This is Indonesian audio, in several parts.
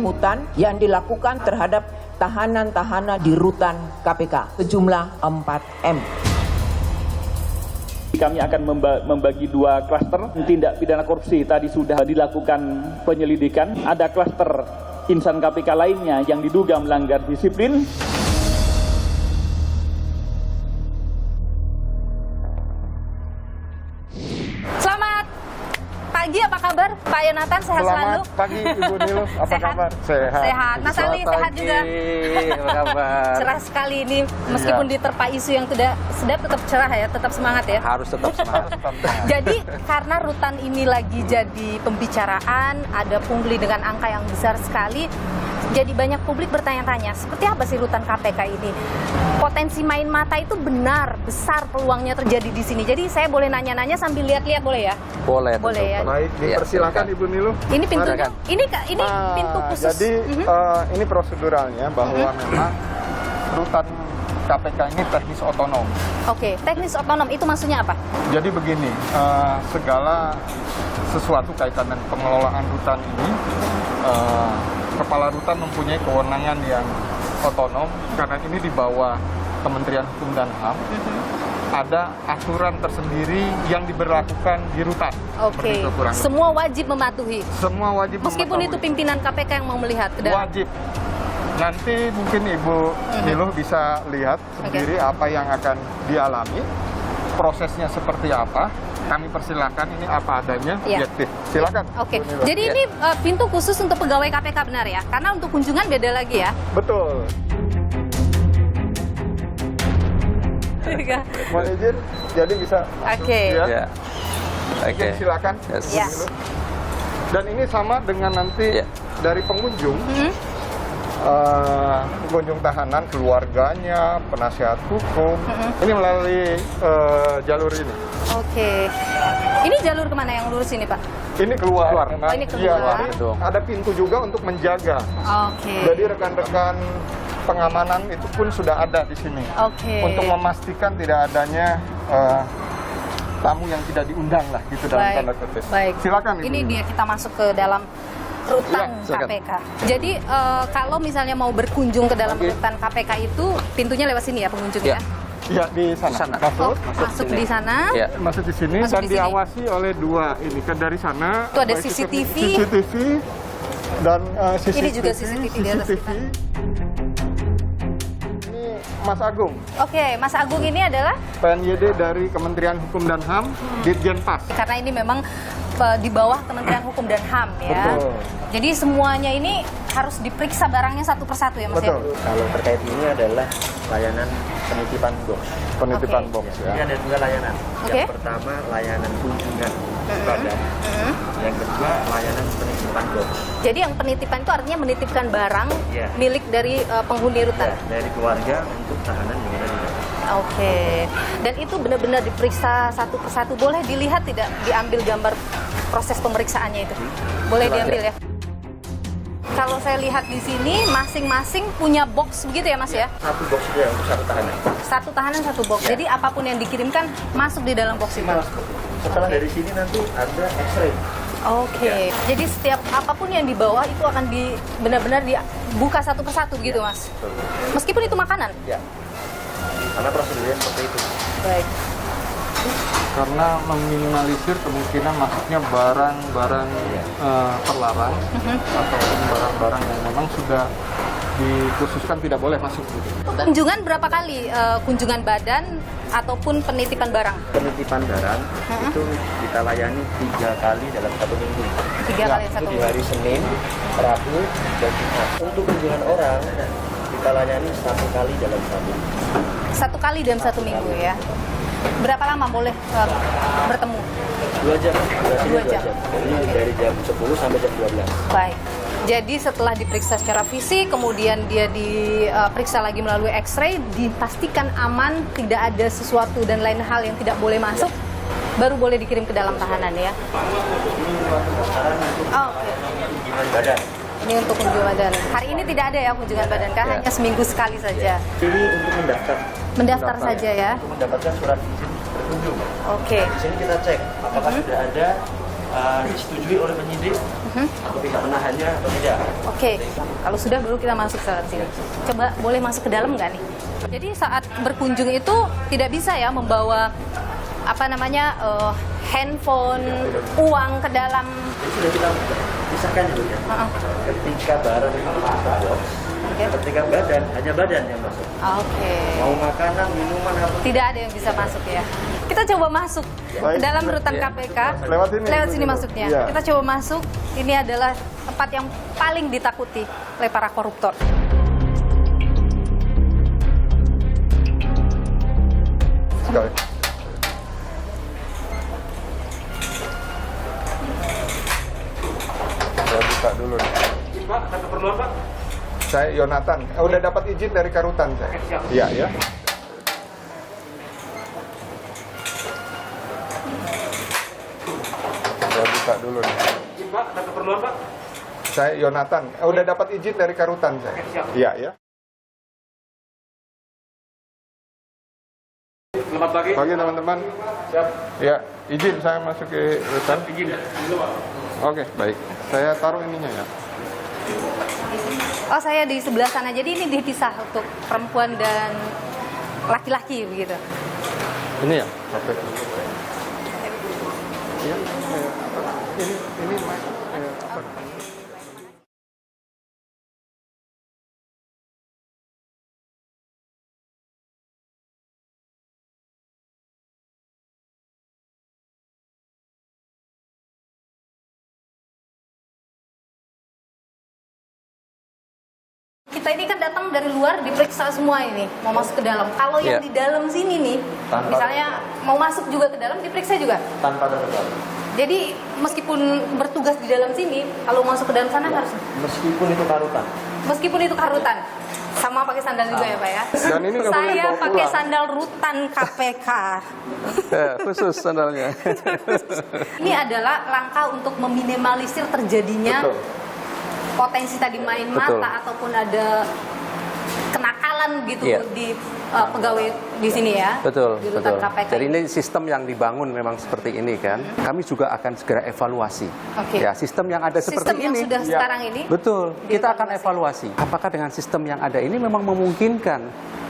pungutan yang dilakukan terhadap tahanan-tahanan di rutan KPK sejumlah 4 M. Kami akan membagi 2 klaster tindak pidana korupsi. Tadi sudah dilakukan penyelidikan. Ada klaster insan KPK lainnya yang diduga melanggar disiplin. Selamat pagi, apa kabar Pak Yonatan? Sehat selalu? Selamat pagi Ibu Nilo, apa Sehat? kabar? Sehat. Sehat. Mas Ali sehat juga? Apa kabar? Cerah sekali ini, meskipun diterpa isu yang tidak sedap, tetap cerah ya, tetap semangat ya. Harus tetap semangat. Jadi karena rutan ini lagi jadi pembicaraan, ada pungli dengan angka yang besar sekali, jadi banyak publik bertanya-tanya, seperti apa sih rutan KPK ini? Potensi main mata itu benar, besar peluangnya terjadi di sini. Jadi saya boleh nanya-nanya sambil lihat-lihat, boleh ya? Boleh. Boleh ya. Baik, Dipersilakan Ibu Nilo. Ini pintunya, ini Nah, pintu khusus. Jadi ini proseduralnya bahwa memang rutan KPK ini teknis otonom. Oke, teknis otonom itu maksudnya apa? Jadi begini, segala sesuatu kaitan dengan pengelolaan rutan ini, kepala rutan mempunyai kewenangan yang otonom karena ini di bawah Kementerian Hukum dan HAM. Ada aturan tersendiri yang diberlakukan di rutan. Oke, Seperti itu kurang lebih. semua wajib mematuhi. Semua wajib Meskipun itu mematuhi. pimpinan KPK yang mau melihat ke dalam. Wajib. Nanti mungkin Ibu Nilo bisa lihat sendiri apa yang akan dialami, prosesnya seperti apa. Kami persilakan, ini apa adanya, Iya. objektif. Silakan. Oke, Bu Nilo. jadi ini pintu khusus untuk pegawai KPK benar ya? Karena untuk kunjungan beda lagi ya? Betul. Mohon izin, jadi bisa masuk, Oke. ya. Ya. Oke. Izin, silakan. Yes. Bu Ya. Nilo. Dan ini sama dengan nanti Ya. dari pengunjung. Pengunjung tahanan, keluarganya, penasihat hukum, ini melalui jalur ini. Oke. Ini jalur kemana yang lurus ini Pak? Ini keluar. Oh, ini keluar. Iya, tapi Gedung. ada pintu juga untuk menjaga. Oke. Jadi rekan-rekan pengamanan itu pun sudah ada di sini. Oke. Untuk memastikan tidak adanya tamu yang tidak diundang lah gitu dalam Baik. tanda kutip. Baik. Silakan Ibu. Ini dia kita masuk ke dalam rutan Ya, silakan. KPK. Jadi kalau misalnya mau berkunjung ke dalam Oke. rutan KPK itu pintunya lewat sini ya pengunjungnya? Ya. Iya, di sana. Sana. Oh, Masuk. masuk di sana. Ya. Masuk di sini Masuk dan di sini. diawasi oleh 2 ini kan dari sana. Itu ada baik CCTV. CCTV dan CCTV. Ini juga CCTV di atas kita. Ini Mas Agung, Oke, Mas Agung ini adalah PNYD dari Kementerian Hukum dan HAM, Ditjen Pas. karena ini memang di bawah Kementerian Hukum dan HAM ya. Betul. Jadi semuanya ini harus diperiksa barangnya satu persatu ya Mas Betul. ya? Kalau terkait ini adalah layanan penitipan box. Penitipan Oke. box Jadi ya. ada 2 layanan. Oke. Yang pertama layanan kunjungan badan. Yang kedua layanan penitipan box. Jadi yang penitipan itu artinya menitipkan barang Iya. milik dari penghuni rutan. Ya, dari keluarga untuk tahanan yang ada di dalam. Oke. Dan itu benar-benar diperiksa satu persatu. Boleh dilihat tidak diambil gambar proses pemeriksaannya itu? Boleh diambil ya? Kalau saya lihat di sini masing-masing punya box begitu ya Mas ya? Satu box itu ya untuk satu tahanan. Satu tahanan satu box. Jadi apapun yang dikirimkan masuk di dalam box itu. Malas. Setelah dari sini nanti ada X-ray. Oke. Jadi setiap apapun yang dibawa itu akan benar-benar dibuka satu persatu gitu Mas. Meskipun itu makanan. Ya. Karena prosedurnya seperti itu. Baik. Karena meminimalisir kemungkinan masuknya barang-barang terlarang atau barang-barang yang memang sudah dikhususkan tidak boleh masuk. Kunjungan berapa kali? Kunjungan badan ataupun penitipan barang? Penitipan barang itu kita layani 3 kali dalam 1 minggu. 3 kali Itu satu di minggu. hari Senin, Rabu, dan Jumat. Untuk kunjungan orang kita layani 1 kali dalam 1 minggu. 1 kali dalam 1 minggu ya. Berapa lama boleh bertemu? 2 jam. Durasinya 2 2 jam. jam. Jadi dari jam 10 sampai jam 12. Baik. Jadi setelah diperiksa secara fisik, kemudian dia diperiksa lagi melalui X-ray, dipastikan aman, tidak ada sesuatu dan lain hal yang tidak boleh masuk, baru boleh dikirim ke dalam tahanan ya. Sekarang untuk Oh, oke. kunjungan badan. Ini untuk kunjungan badan. Hari ini tidak ada ya kunjungan badan, kan hanya seminggu sekali saja. Ini untuk mendaftar. Mendaftar saja ya. Untuk mendapatkan surat izin berkunjung. Oke. Di sini kita cek apakah sudah ada disetujui oleh penyidik atau pihak menahannya atau tidak. Oke, kalau sudah baru kita masuk ke sini. Coba boleh masuk ke dalam nggak nih? Jadi saat berkunjung itu tidak bisa ya membawa handphone, uang ke dalam. Jadi sudah kita pisahkan dulu ya. Ketika barang itu masuk ke box, ketika badan, hanya badan yang masuk. Oke. Mau makanan, minuman, apa. Tidak ada yang bisa masuk ya. Kita coba masuk ke dalam rutan KPK. Lewat sini masuknya. Iya. Kita coba masuk. Ini adalah tempat yang paling ditakuti oleh para koruptor. Sekali. Saya buka dulu nih. Pak, ada keperluan Pak? Saya Yonatan. Udah dapat izin dari Karutan saya. Iya ya. Saya buka dulu nih. Pak, ada keperluan Pak? Saya Yonatan. Udah dapat izin dari Karutan saya. Iya ya. Selamat pagi. Pagi teman-teman. Siap. Ya, izin saya masuk ke rutan. Izin. Oke, baik. Saya taruh ininya ya. Oh, saya di sebelah sana. Jadi ini dipisah untuk perempuan dan laki-laki begitu. Ini ya, KPK. Ya, ini apa? Kita ini kan datang dari luar diperiksa semua ini, mau masuk ke dalam. Kalau yang Iya. di dalam sini nih, misalnya mau masuk juga ke dalam diperiksa juga. Tanpa terdekat. Jadi meskipun bertugas di dalam sini, kalau masuk ke dalam sana harus Meskipun itu Karutan. meskipun itu karutan. Sama pakai sandal juga ya Pak ya. Dan ini nggak boleh Saya dibawa pakai pulang. sandal rutan KPK. Ya, khusus sandalnya. Ini adalah langkah untuk meminimalisir terjadinya Betul. potensi tadi main Betul. mata ataupun ada kenakalan gitu Iya. di pegawai di sini ya. Betul, Di rutan betul. KPK. Jadi ini sistem yang dibangun memang seperti ini kan. Kami juga akan segera evaluasi. Oke. Ya, sistem yang ada seperti sistem yang ini. sudah Ya. sekarang ini. Betul, kita akan dievaluasi. evaluasi. Apakah dengan sistem yang ada ini memang memungkinkan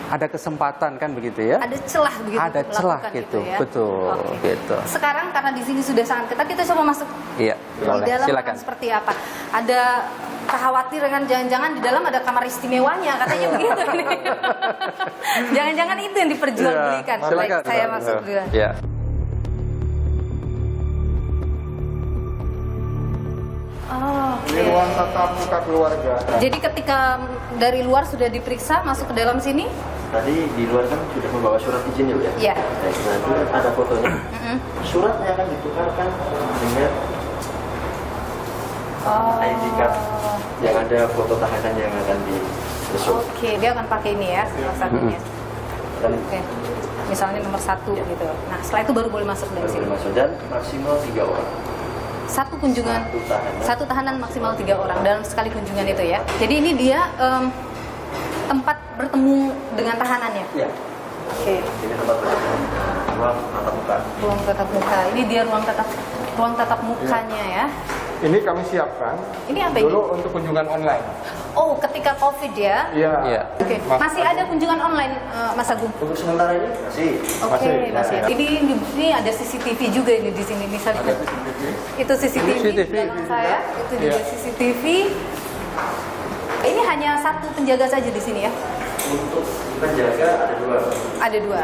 ada kesempatan kan begitu ya? Ada celah begitu. Ada untuk celah melakukan gitu, itu ya. betul, Oke. gitu. Sekarang karena di sini sudah sangat ketat, kita coba masuk Iya, di boleh. dalam Silakan. akan seperti apa. Ada kekhawatiran jangan-jangan di dalam ada kamar istimewanya katanya begitu ini. Jangan-jangan itu yang diperjualbelikan. Ya, silakan. Baik, saya masuk dulu. Ya. Oh, Ini oke. ruang tatap muka keluarga. Jadi ketika dari luar sudah diperiksa masuk ke dalam sini, Tadi di luar kan sudah membawa surat izin ya Bu ya? Iya. Baik, nah itu kan ada fotonya. Suratnya akan ditukarkan dengan ID card yang ada foto tahanan yang akan dibesuk. oke, dia akan pakai ini ya salah satunya. Dan Oke, misalnya nomor 1 gitu. Nah setelah itu baru boleh masuk dari baru sini. boleh masuk dan maksimal 3 orang. Satu kunjungan, Satu tahanan. satu tahanan maksimal 3 orang dalam sekali kunjungan itu ya. Jadi ini dia tempat bertemu dengan tahanannya. Ya, Oke, ini tempat bertemu. Ruang tatap muka. ruang tatap muka. Ini dia ruang tatap mukanya ya. Ini kami siapkan Ini apa ini? dulu untuk kunjungan online. Oh, ketika COVID ya. Iya. Iya. Oke, masih ada kunjungan online Mas Agung? Untuk sementara ini masih. Oke, Masih. masih. Ini ada CCTV juga ini di sini misalnya. Itu CCTV di CCTV. belakang saya, itu juga Iya. CCTV. Ini hanya satu penjaga saja di sini ya. Untuk penjaga ada 2. Ada 2.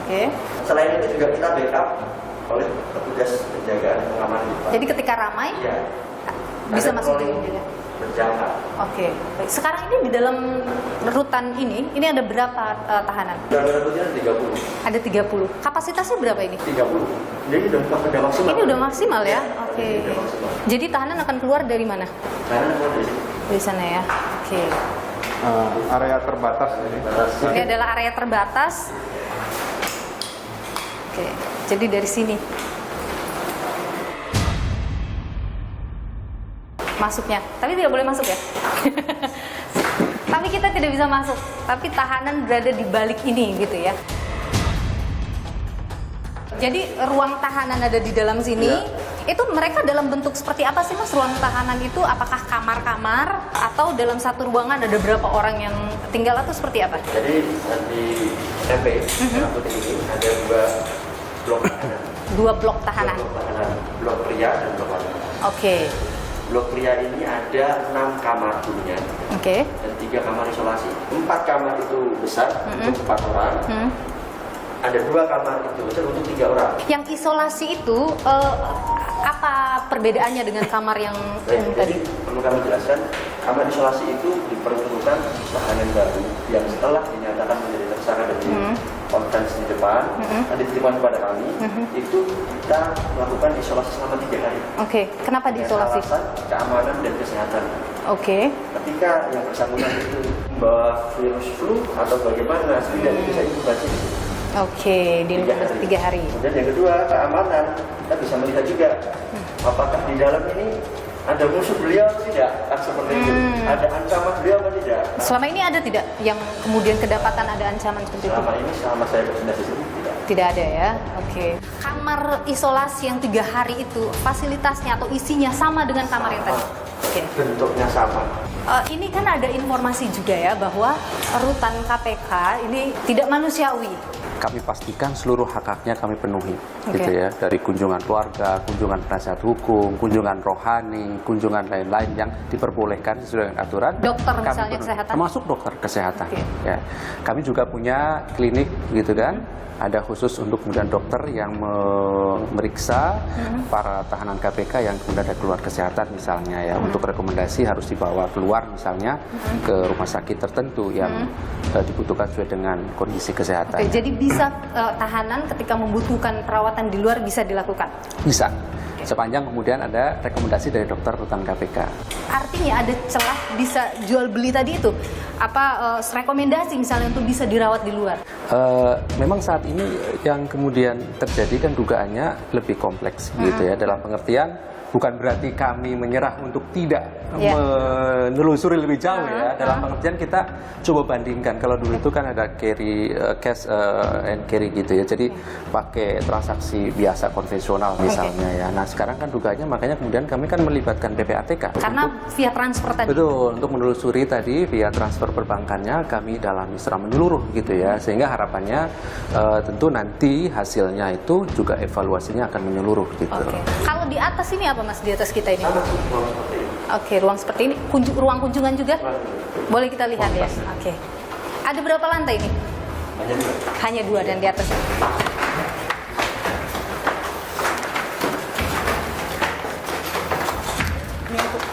Oke. Selain itu juga kita backup oleh petugas penjagaan pengaman di depan. Jadi ketika ramai Ya. bisa Ada masuk patroli dengan juga. berjangka. Oke. Baik. Sekarang ini di dalam rutan ini ada berapa tahanan? Dan berikutnya 30. Ada 30. Kapasitasnya berapa ini? 30. Jadi udah maksimal. Ini udah maksimal ya. Oke. Udah maksimal. Jadi tahanan akan keluar dari mana? Karena mau dari sini. Dari sana ya. Oke. Area terbatas ini. Batas. Ini adalah area terbatas. Oke, jadi dari sini masuknya, tapi tidak boleh masuk ya. Tapi kita tidak bisa masuk, tapi tahanan berada di balik ini gitu ya. Jadi ruang tahanan ada di dalam sini. Ya. Itu mereka dalam bentuk seperti apa sih Mas? Ruang tahanan itu apakah kamar-kamar atau dalam satu ruangan ada berapa orang yang tinggal atau seperti apa? Jadi di MP Merah Putih ini ada 2 blok tahanan. 2 blok tahanan. Blok tahanan, blok pria dan blok wanita. Oke. Blok pria ini ada 6 kamar dulunya Oke. dan 3 kamar isolasi. 4 kamar itu besar untuk 4 orang. Ada 2 kamar itu besar untuk 3 orang. Yang isolasi itu apa perbedaannya dengan kamar yang umum tadi? Jadi perlu kami jelaskan, kamar isolasi itu diperuntukkan tahanan baru yang setelah dinyatakan menjadi tersangka dan konferensi di depan, dan dititipkan kepada kami, itu kita melakukan isolasi selama 3 hari. Oke. Kenapa diisolasi? Dengan alasan keamanan dan kesehatan. Oke. Ketika yang bersangkutan itu membawa virus flu atau bagaimana, setidaknya bisa inkubasi. Oke, di 3 hari. Dan yang kedua, keamanan. Kita bisa melihat juga apakah di dalam ini ada musuh beliau atau tidak, kan seperti itu. Ada ancaman beliau atau tidak. Selama ini ada tidak yang kemudian kedapatan ada ancaman seperti itu? Selama ini selama saya bertindak di sini tidak. Tidak ada ya. Oke. Kamar isolasi yang 3 hari itu fasilitasnya atau isinya sama dengan kamar yang tadi. Oke. Bentuknya sama. Ini kan ada informasi juga ya bahwa rutan KPK ini tidak manusiawi. Kami pastikan seluruh hak-haknya kami penuhi, Oke. gitu ya, dari kunjungan keluarga, kunjungan penasihat hukum, kunjungan rohani, kunjungan lain-lain yang diperbolehkan sesuai dengan aturan. Dokter Kami misalnya penuhi. kesehatan? Termasuk dokter kesehatan. Oke. Ya. Kami juga punya klinik, gitu kan. Ada khusus untuk kemudian dokter yang memeriksa para tahanan KPK yang kemudian ada keluar kesehatan misalnya ya, untuk rekomendasi harus dibawa keluar misalnya ke rumah sakit tertentu yang dibutuhkan sesuai dengan kondisi kesehatan. Oke, jadi bisa tahanan ketika membutuhkan perawatan di luar bisa dilakukan. Bisa, sepanjang kemudian ada rekomendasi dari dokter rutan KPK. Artinya ada celah bisa jual beli tadi itu apa rekomendasi misalnya untuk bisa dirawat di luar. Memang saat ini yang kemudian terjadi kan dugaannya lebih kompleks gitu ya, dalam pengertian bukan berarti kami menyerah untuk tidak menelusuri lebih jauh ya, dalam pengertian kita coba bandingkan. Kalau dulu itu kan ada carry cash and carry gitu ya, jadi pakai transaksi biasa konvensional misalnya ya. Nah sekarang kan dugaannya, makanya kemudian kami kan melibatkan PPATK Karena via transfer tadi. betul, untuk menelusuri tadi via transfer perbankannya kami dalami secara menyeluruh gitu ya, sehingga harapannya tentu nanti hasilnya itu juga evaluasinya akan menyeluruh gitu. Oke. Kalau di atas ini apa Mas, di atas kita ini? Sama ruang seperti ini. Oke, ruang seperti ini. Ruang kunjungan juga? Boleh kita lihat ya? Oke. Ada berapa lantai ini? Hanya 2. Hanya 2 dan di atas.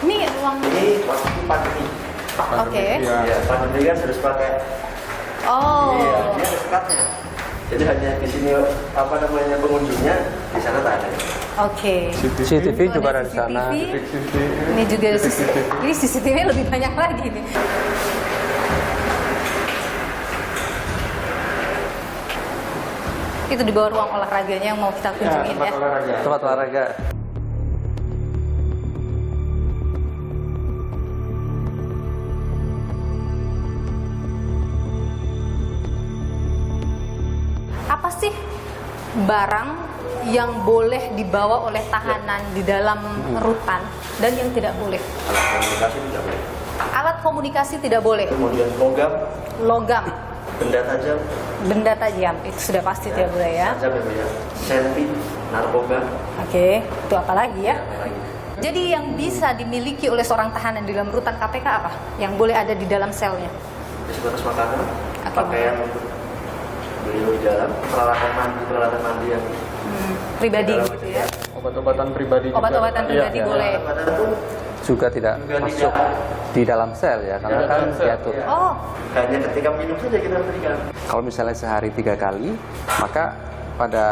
Ini ruang. Ini waktu pandemi. Oke. Ya, pandemi kan harus pakai. Oh. Iya, dia ada sekatnya. Jadi hanya di sini apa namanya pengunjungnya, di sana tak ada. Oke. CCTV juga ada di sana. CCTV. Ini juga ada CCTV. Ini CCTV lebih banyak lagi nih. Itu di bawah ruang olahraganya yang mau kita kunjungin ya. Tempat olahraga. Apa sih barang yang boleh dibawa oleh tahanan di dalam rutan dan yang tidak boleh? Alat komunikasi tidak boleh. Alat komunikasi tidak boleh. Kemudian logam, Logam, benda tajam, benda tajam itu sudah pasti tidak boleh ya. tajam ya, senpi, narkoba, Oke, itu apa lagi ya? apa lagi. Jadi yang bisa dimiliki oleh seorang tahanan di dalam rutan KPK apa? Yang boleh ada di dalam selnya? Sebatas makanan, Oke. pakaian untuk beliau di dalam, peralatan mandi yang Pribadi dalam gitu ya. Obat-obatan pribadi juga. Obat-obatan pribadi boleh. Obat-obatan pun Juga tidak Juga masuk tidak. di dalam sel ya, karena Tidak kan dalam sel, diatur. ya. Oh, hanya ketika minum saja kita berikan. Kalau misalnya sehari 3 kali, maka pada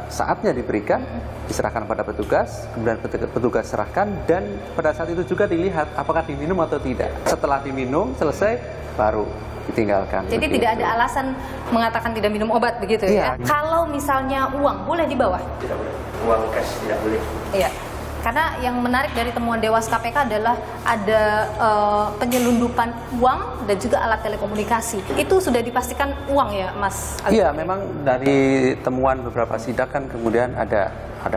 saatnya diberikan, diserahkan pada petugas, kemudian petugas serahkan, dan pada saat itu juga dilihat apakah diminum atau tidak. Setelah diminum, selesai, baru ditinggalkan. jadi begitu. tidak ada alasan mengatakan tidak minum obat begitu ya? Iya. Kalau misalnya uang boleh dibawa? Tidak boleh. Uang cash tidak boleh. Iya. Karena yang menarik dari temuan Dewas KPK adalah ada penyelundupan uang dan juga alat telekomunikasi. Itu sudah dipastikan uang ya, Mas? Iya, memang dari temuan beberapa sidak kan kemudian ada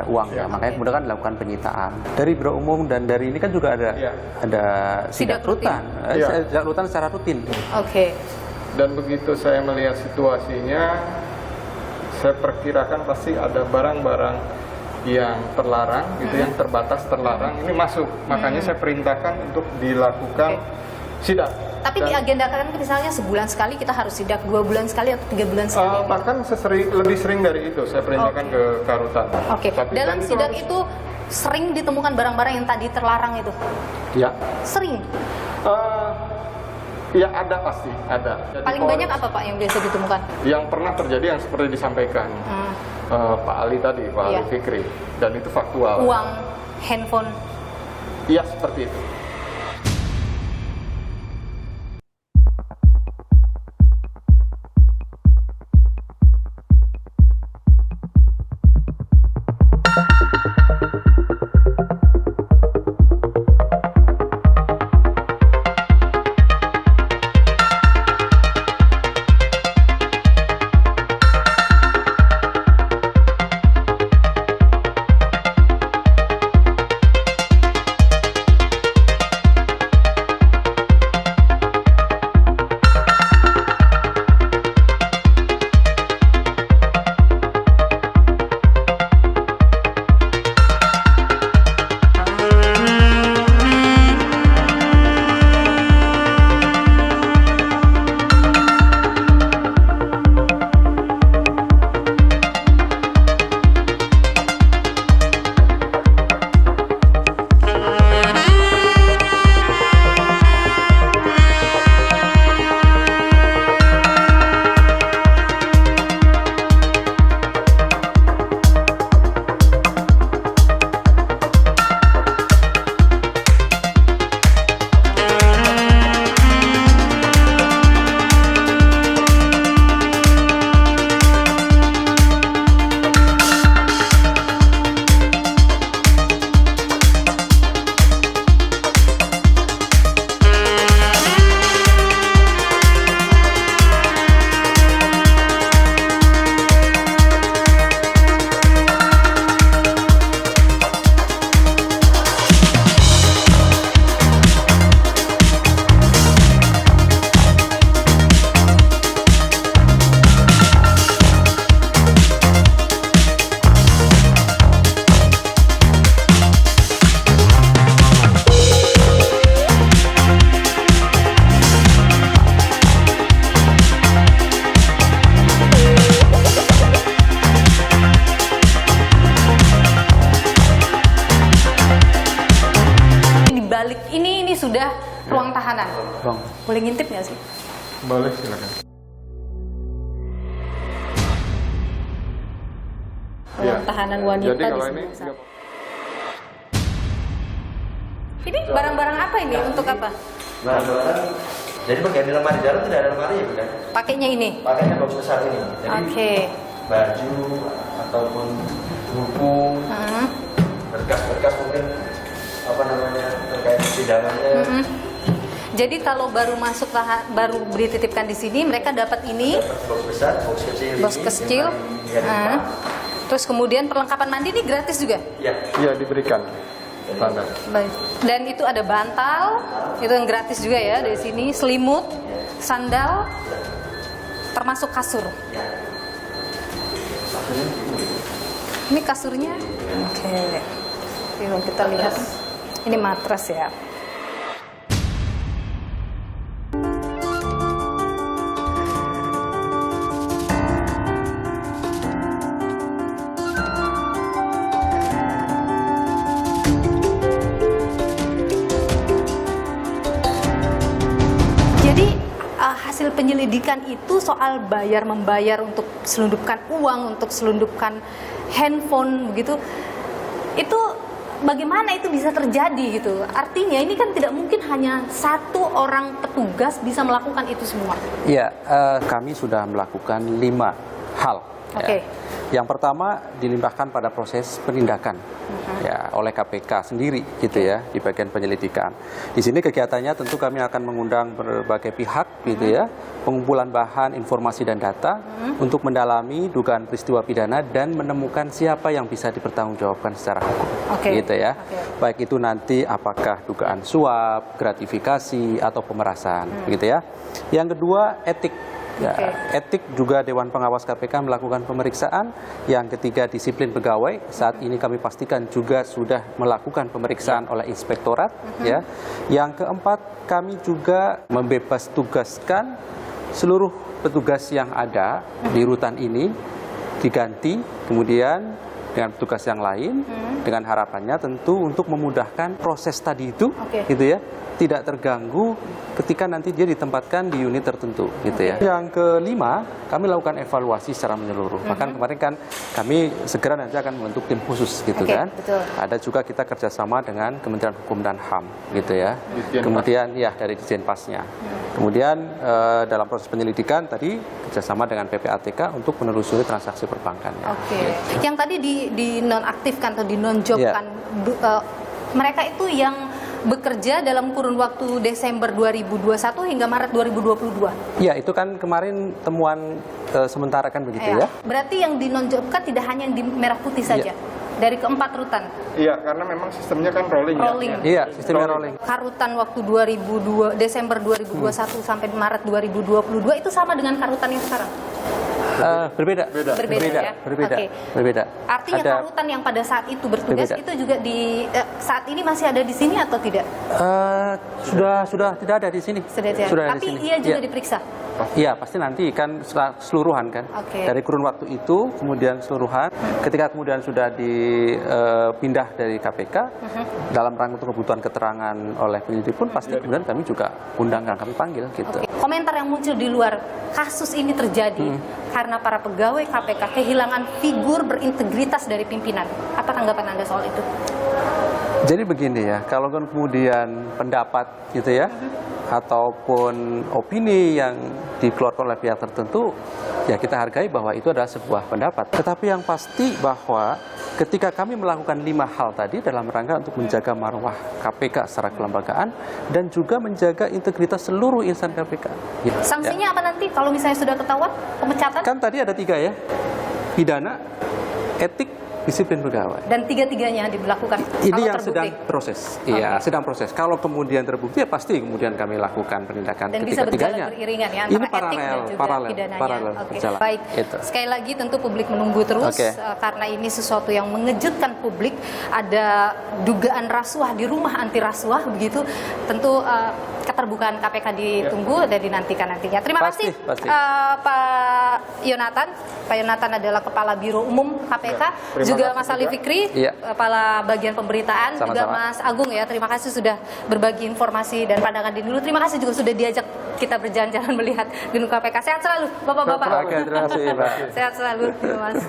uang ya, makanya kemudian kan dilakukan penyitaan. Dari Biro Umum dan dari ini kan juga ada sidak rutan, sidak rutan secara rutin. Oke. Dan begitu saya melihat situasinya, saya perkirakan pasti ada barang-barang yang terlarang, gitu, yang terbatas terlarang, ini masuk. Makanya saya perintahkan untuk dilakukan sidak. Tapi diagendakan misalnya sebulan sekali kita harus sidak, 2 bulan sekali atau 3 bulan sekali? Bahkan lebih sering dari itu, saya perintahkan ke Karutan. Oke. Dalam sidak itu sering ditemukan barang-barang yang tadi terlarang itu? Ya. Sering? Ya ada, pasti ada. Jadi Paling banyak apa Pak yang biasa ditemukan? Yang pernah terjadi yang seperti disampaikan Pak Ali tadi, Pak Ali Fikri, dan itu faktual. Uang, handphone? Iya, seperti itu. Ini sudah ruang tahanan. Boleh ngintip nggak sih? Boleh, silakan. Ruang tahanan wanita Jadi di kalau ini sebelah sana. Ini barang-barang apa ini? Untuk apa? Barang-barang. Jadi bagian di lemari dalam tidak ada lemari ya, bukan? Pakainya ini. Pakainya box besar ini. Jadi baju ataupun buku, berkas-berkas mungkin apa namanya terkait persidangannya. Jadi kalau baru masuk baru dititipkan di sini, mereka dapat ini. Box besar, box kecil. Box kecil. Terus kemudian perlengkapan mandi ini gratis juga? Iya, diberikan. Standar. Baik. Dan itu ada bantal, itu yang gratis juga ya dari sini, selimut, sandal, termasuk kasur. Ini kasurnya, oke. Yuk kita lihat, ini matras ya. Hasil penyelidikan itu soal bayar-membayar untuk selundupkan uang, untuk selundupkan handphone begitu. Itu bagaimana itu bisa terjadi gitu? Artinya ini kan tidak mungkin hanya satu orang petugas bisa melakukan itu semua. Iya, kami sudah melakukan 5 hal. Oke. Yang pertama dilimpahkan pada proses penindakan ya oleh KPK sendiri gitu ya di bagian penyelidikan. Di sini kegiatannya tentu kami akan mengundang berbagai pihak gitu ya, pengumpulan bahan, informasi dan data untuk mendalami dugaan peristiwa pidana dan menemukan siapa yang bisa dipertanggungjawabkan secara hukum. Gitu ya. Baik itu nanti apakah dugaan suap, gratifikasi atau pemerasan gitu ya. Yang kedua etik. Ya, etik juga Dewan Pengawas KPK melakukan pemeriksaan. Yang ketiga disiplin pegawai. Saat ini kami pastikan juga sudah melakukan pemeriksaan oleh inspektorat. Ya. Yang keempat kami juga membebas tugaskan seluruh petugas yang ada di rutan ini diganti kemudian dengan petugas yang lain dengan harapannya tentu untuk memudahkan proses tadi itu gitu ya, tidak terganggu ketika nanti dia ditempatkan di unit tertentu gitu ya. Yang kelima, kami lakukan evaluasi secara menyeluruh. Bahkan kemarin kan kami segera nanti akan membentuk tim khusus gitu kan. Betul. Ada juga kita kerjasama dengan Kementerian Hukum dan HAM gitu ya. Kemudian ya dari Ditjenpasnya. Kemudian dalam proses penyelidikan tadi kerjasama dengan PPATK untuk menelusuri transaksi perbankan. Yang tadi dinonaktifkan atau dinonjobkan, mereka itu yang bekerja dalam kurun waktu Desember 2021 hingga Maret 2022. Iya, itu kan kemarin temuan sementara kan begitu ya. Berarti yang dinonjobkan tidak hanya yang di Merah Putih saja. Dari keempat rutan. Iya, karena memang sistemnya kan rolling. Iya, sistemnya rolling. Karutan waktu Desember 2021 sampai Maret 2022 itu sama dengan karutan yang sekarang? Berbeda. Ya? Berbeda. Artinya karutan yang pada saat itu bertugas itu juga di saat ini masih ada di sini atau tidak? Sudah tidak ada di sini. Tapi ia juga diperiksa. Iya, pasti nanti kan keseluruhan kan. Dari kurun waktu itu kemudian keseluruhan. Ketika kemudian sudah dipindah dari KPK dalam rangka untuk kebutuhan keterangan oleh penyidik pun pasti kemudian kami juga undangkan, kami panggil gitu. Komentar yang muncul di luar kasus ini terjadi karena para pegawai KPK kehilangan figur berintegritas dari pimpinan. Apa tanggapan Anda soal itu? Jadi begini ya, kalau kemudian pendapat gitu ya, ataupun opini yang dikeluarkan oleh pihak tertentu, ya kita hargai bahwa itu adalah sebuah pendapat. Tetapi yang pasti bahwa ketika kami melakukan 5 hal tadi dalam rangka untuk menjaga marwah KPK secara kelembagaan dan juga menjaga integritas seluruh insan KPK. Ya, sanksinya apa nanti kalau misalnya sudah ketahuan pemecatan? Kan tadi ada 3 ya, pidana, etik, disiplin pegawai. Dan 3-tiganya dilakukan. Ini yang sedang proses. Iya, sedang proses. Kalau kemudian terbukti ya pasti kemudian kami lakukan penindakan dan bisa berjalan beriringan ya antara ini etik dan juga pidananya. Baik. Itu. Sekali lagi tentu publik menunggu terus karena ini sesuatu yang mengejutkan publik. Ada dugaan rasuah di rumah anti rasuah begitu. Tentu keterbukaan KPK ditunggu dan dinantikan nantinya. Terima kasih Pak Yonatan. Pak Yonatan adalah Kepala Biro Umum KPK. Juga Mas Ali Fikri, Kepala Bagian Pemberitaan. Sama-sama. Juga Mas Agung ya. Terima kasih sudah berbagi informasi dan pandangan di dulu. Terima kasih juga sudah diajak kita berjalan-jalan melihat gedung KPK. Sehat selalu Bapak-bapak. Terima kasih, Pak. Sehat selalu, Mas.